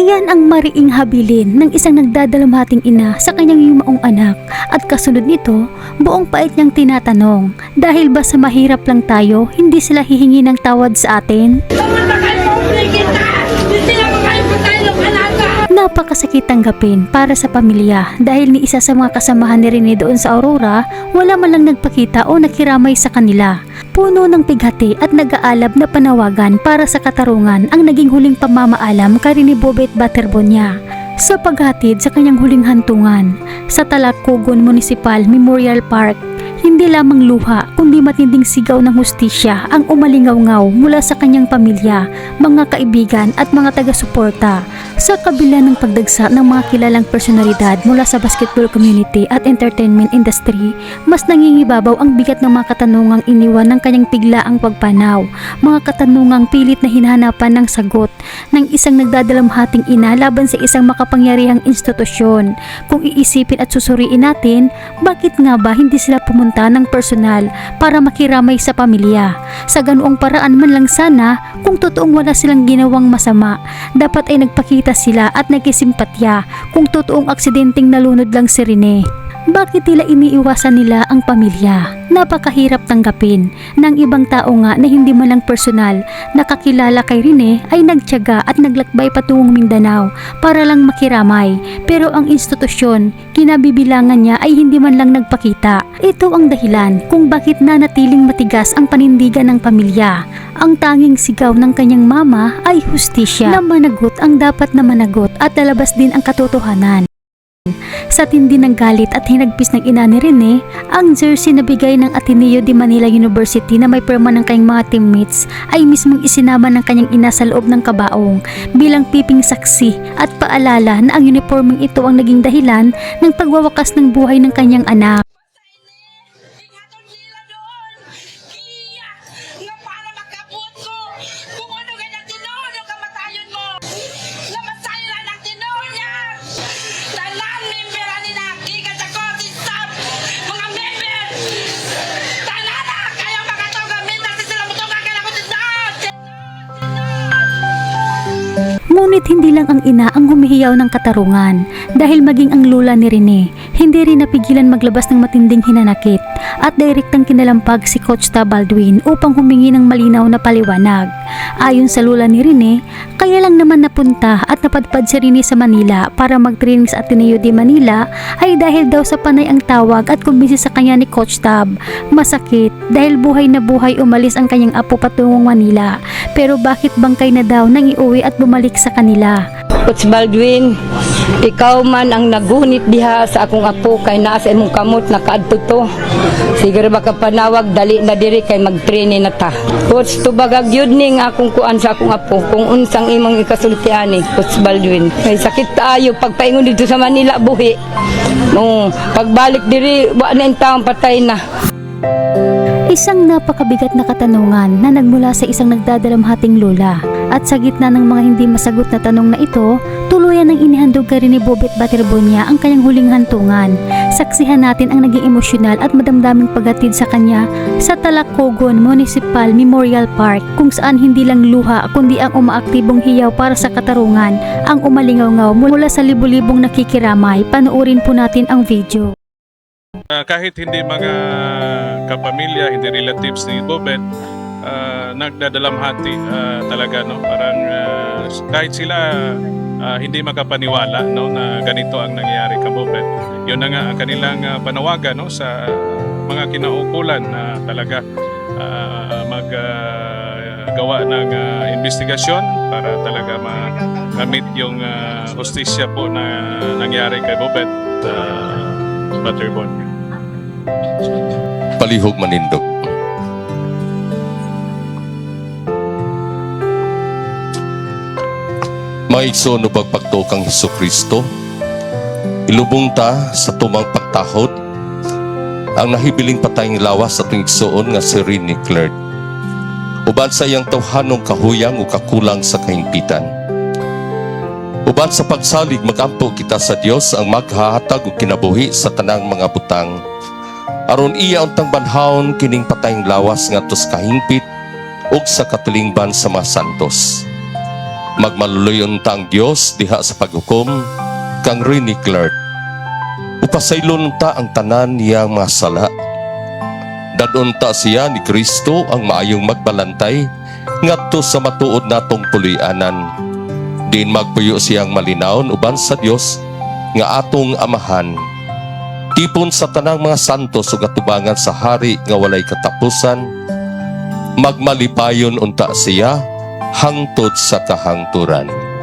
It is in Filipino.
Iyan ang mariing habilin ng isang nagdadalamhating ina sa kanyang yumaong anak at kasunod nito, buong pait niyang tinatanong, dahil ba sa mahirap lang tayo, hindi sila hihingi ng tawad sa atin? Napakasakit tanggapin para sa pamilya dahil ni isa sa mga kasamahan ni Rene doon sa Aurora, wala man lang nagpakita o nakiramay sa kanila. Puno ng pighati at nag-aalab na panawagan para sa katarungan ang naging huling pamamaalam kay Rene Bobet Baterbonia sa paghatid sa kanyang huling hantungan sa Talacogon Municipal Memorial Park. Hindi lamang luha kundi matinding sigaw ng hustisya ang umalingaw-ngaw mula sa kanyang pamilya, mga kaibigan at mga taga-suporta. Sa kabila ng pagdagsa ng mga kilalang personalidad mula sa basketball community at entertainment industry, mas nangingibabaw ang bigat ng mga katanungang iniwan ng kanyang biglaang pagpanaw, mga katanungang pilit na hinahanapan ng sagot ng isang nagdadalamhating ina laban sa isang makapangyarihang institusyon. Kung iisipin at susuriin natin, bakit nga ba hindi sila pumunta ng personal para makiramay sa pamilya? Sa ganoong paraan man lang sana, kung totoong wala silang ginawang masama, dapat ay nagpakita sila at nagkisimpatya kung totoong aksidenteng nalunod lang si Rene. Bakit tila iniiwasan nila ang pamilya? Napakahirap tanggapin ng ibang tao nga na hindi man lang personal nakakilala kay Rene ay nagtiyaga at naglakbay patungong Mindanao para lang makiramay. Pero ang institusyon, kinabibilangan niya ay hindi man lang nagpakita. Ito ang dahilan kung bakit nanatiling matigas ang panindigan ng pamilya. Ang tanging sigaw ng kanyang mama ay hustisya na managot ang dapat na managot at lalabas din ang katotohanan. Sa tindi ng galit at hinagpis ng ina ni Rene, ang jersey na bigay ng Ateneo de Manila University na may pirma ng kanyang mga teammates ay mismong isinama ng kanyang ina sa loob ng kabaong bilang piping saksi at paalala na ang uniforming ito ang naging dahilan ng pagwawakas ng buhay ng kanyang anak. Ngunit hindi lang ang ina ang humihiyaw ng katarungan dahil maging ang lula ni Rene hindi rin napigilan maglabas ng matinding hinanakit at direktang kinalampag si Coach Tab Baldwin upang humingi ng malinaw na paliwanag. Ayon sa lula ni Rene, kaya lang naman napunta at napadpad si Rene sa Manila para mag-training sa Ateneo de Manila ay dahil daw sa panay ang tawag at kumbinsi sa kanya ni Coach Tab. Masakit dahil buhay na buhay umalis ang kanyang apo patungong Manila, pero bakit bangkay na daw nang iuwi at bumalik sa kanila? Coach Baldwin, ikaw man ang nagunit diha sa akong apo kay naa sa imong kamot nakaadto to. Siguro baka panawag dali na diri kay mag-training na ta. Coach, tubagag yun ning akong kuan sa akong apo kung unsang imong ikasultiani, Coach Baldwin. Kay sakit taayo pagpaingon dito sa Manila buhi. Pagbalik diri wa na intawong patay na. Isang napakabigat na katanungan na nagmula sa isang nagdadalamhating lola. At sa gitna ng mga hindi masagot na tanong na ito, tuluyan ng inihandog kay Rene Bobet Baterbonia ang kanyang huling hantungan. Saksihan natin ang naging emosyonal at madamdaming paghatid sa kanya sa Talacogon Municipal Memorial Park, kung saan hindi lang luha kundi ang umaaktibong hiyaw para sa katarungan ang umalingaw-ngaw mula sa libu-libong nakikiramay. Panoorin po natin ang video. Kahit hindi mga kapamilya, hindi relatives ni Bobet, nagdadalamhati talaga, no? Parang kahit sila hindi makapaniwala, no, na ganito ang nangyayari kay Bobet. Yun na nga ang kanilang panawagan, no, sa mga kinaukulan na talaga maggawa ng investigasyon para talaga ma-meet yung hustisya po na nangyari kay Bobet Baterbonia. Palihog manindog. Maigsoon no pagpakto kang Hesukristo, ilubong ta sa tumang pagtahod ang nahibiling patayng lawas sa tuwing igsoon nga si Rene Claire. Uban sa iyang tawhanong kahuyang o kakulang sa kahimpitan. Uban sa pagsalig magampo kita sa Dios ang maghahatag og kinabuhi sa tanang mga butang. Aron iya untang banhaon kining patayng lawas ngadto sa kahingpit ug sa katilingban sa mga santos. Magmaluloy unta ang Dios diha sa paghukom kang Rini Clark. Upasaylon unta ang tanan niyang mga sala. Dadunta siya ni Kristo ang maayong magbalantay ngadto sa matuod natong pulianan. Din magpuyo siyang malinawon uban sa Dios nga atong amahan. Tipon sa tanang mga santos ug atubangan sa hari nga walay katapusan. Magmalipayon unta siya hangtod sa kahangturan.